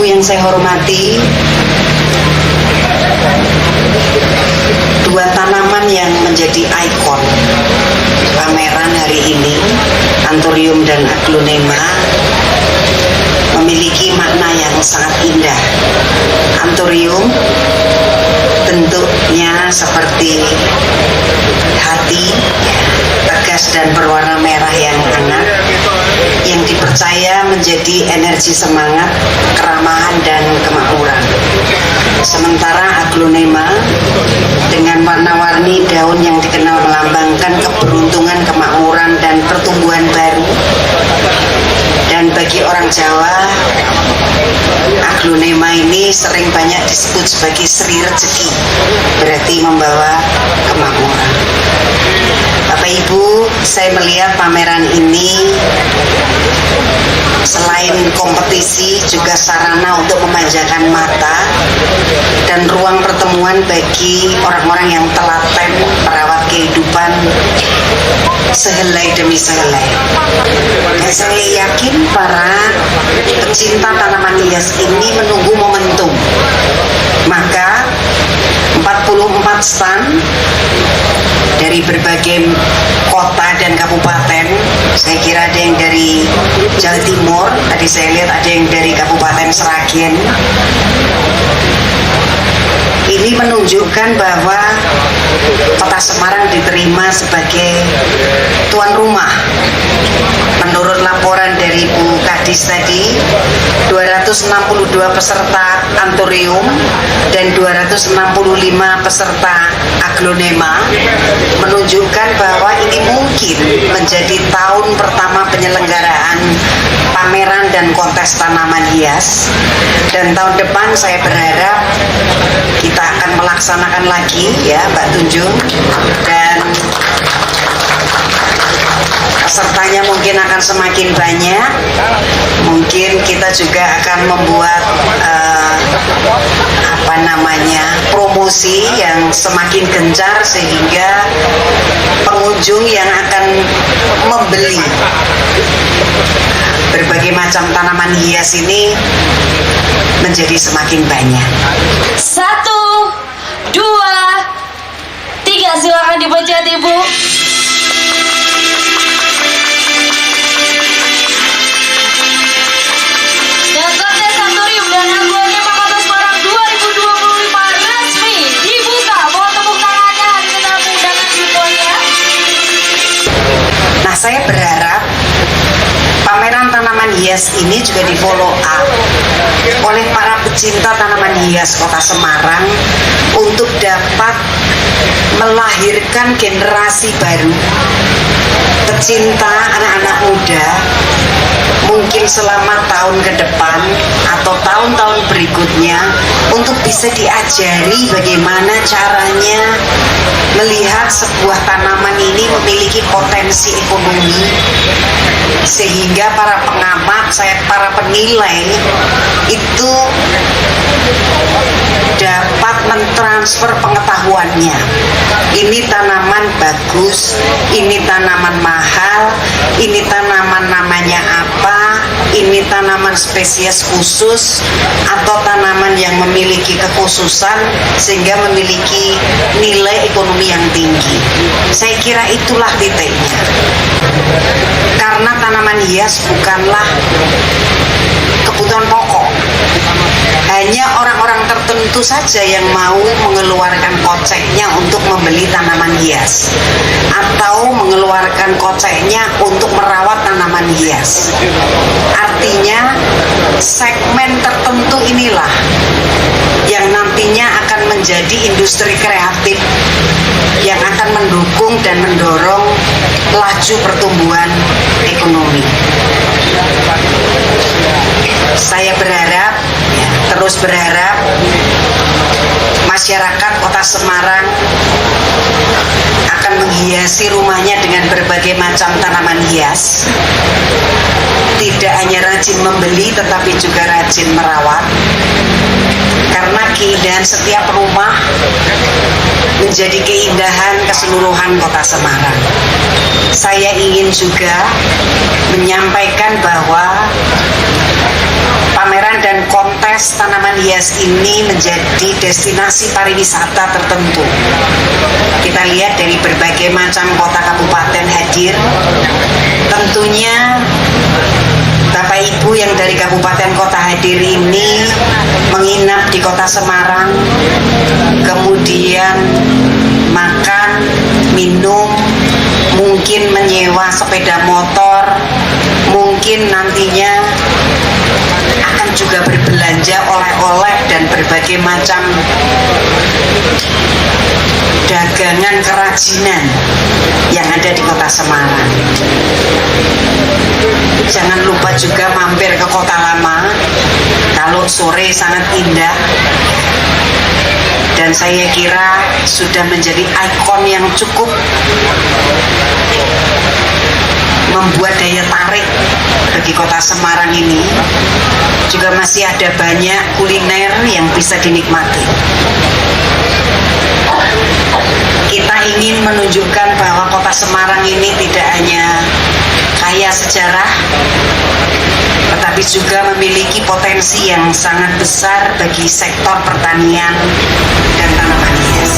Ibu yang saya hormati, dua tanaman yang menjadi ikon pameran hari ini, Anthurium dan Aglonema, memiliki makna yang sangat indah. Anthurium bentuknya seperti hati, tegas dan berwarna merah yang hangat, yang dipercaya menjadi energi semangat, keramahan dan kemakmuran. Sementara Aglonema dengan warna-warni daun yang dikenal melambangkan keberuntungan, kemakmuran dan pertumbuhan baru. Dan bagi orang Jawa, Aglonema ini sering banyak disebut sebagai Sri Rezeki, berarti membawa kemakmuran. Bapak Ibu, saya melihat pameran ini selain kompetisi juga sarana untuk memanjakan mata dan ruang pertemuan bagi orang-orang yang telaten merawat kehidupan sehelai demi sehelai. Dan saya yakin para pecinta tanaman hias ini menunggu momentum. Maka 44 stand dari berbagai kota dan kabupaten, saya kira ada yang dari Jawa Timur, tadi saya lihat ada yang dari Kabupaten Sragen. Ini menunjukkan bahwa Kota Semarang diterima sebagai tuan rumah. Menurut laporan dari Bu Kadis tadi, 262 peserta Anthurium dan 265 peserta Aglonema menunjukkan bahwa ini mungkin menjadi tahun pertama penyelenggaraan pameran dan kontes tanaman hias. Dan tahun depan saya berharap kita akan melaksanakan lagi ya Mbak Tunjung, dan pesertanya mungkin akan semakin banyak. Mungkin kita juga akan membuat promosi yang semakin gencar sehingga pengunjung yang akan membeli berbagai macam tanaman hias ini menjadi semakin banyak. 1, 2, 3, silakan dipencet Ibu. Dan kontes Anthurium dan Aglonema Kota Semarang 2025 resmi dibuka. Mohon tepuk tangannya, kita undangan semuanya. Nah, saya berharap pameran tanaman hias ini juga di follow up oleh para pecinta tanaman hias Kota Semarang untuk dapat melahirkan generasi baru pecinta anak-anak muda, mungkin selama tahun ke depan atau tahun-tahun berikutnya, untuk bisa diajari bagaimana caranya melihat sebuah tanaman ini memiliki potensi ekonomi, sehingga para pengamat, para penilai itu dapat mentransfer pengetahuannya. Ini tanaman bagus, ini tanaman mahal, ini tanaman namanya apa, ini tanaman spesies khusus atau tanaman yang memiliki kekhususan sehingga memiliki nilai ekonomi yang tinggi. Saya kira itulah titiknya. Karena tanaman hias bukanlah kebutuhan pokok. Hanya orang-orang tertentu saja yang mau mengeluarkan koceknya untuk membeli tanaman hias atau mengeluarkan koceknya untuk merawat tanaman hias. Artinya segmen tertentu inilah yang nantinya akan menjadi industri kreatif yang akan mendukung dan mendorong laju pertumbuhan ekonomi. Saya berharap, terus berharap masyarakat Kota Semarang akan menghiasi rumahnya dengan berbagai macam tanaman hias. Tidak hanya rajin membeli tetapi juga rajin merawat. Karena keindahan setiap rumah menjadi keindahan keseluruhan Kota Semarang. Saya ingin juga menyampaikan bahwa pameran dan kontes es tanaman hias ini menjadi destinasi pariwisata tertentu. Kita lihat dari berbagai macam kota kabupaten hadir. Tentunya Bapak Ibu yang dari kabupaten kota hadir ini menginap di kota Semarang, kemudian makan, minum, mungkin menyewa sepeda motor, mungkin nantinya akan juga berbelanja oleh-oleh dan berbagai macam dagangan kerajinan yang ada di kota Semarang. Jangan lupa juga mampir ke Kota Lama kalau sore sangat indah, dan saya kira sudah menjadi ikon yang cukup membuat daya tarik bagi kota Semarang ini. Juga masih ada banyak kuliner yang bisa dinikmati. Kita ingin menunjukkan bahwa kota Semarang ini tidak hanya kaya sejarah, tetapi juga memiliki potensi yang sangat besar bagi sektor pertanian dan tanaman hias.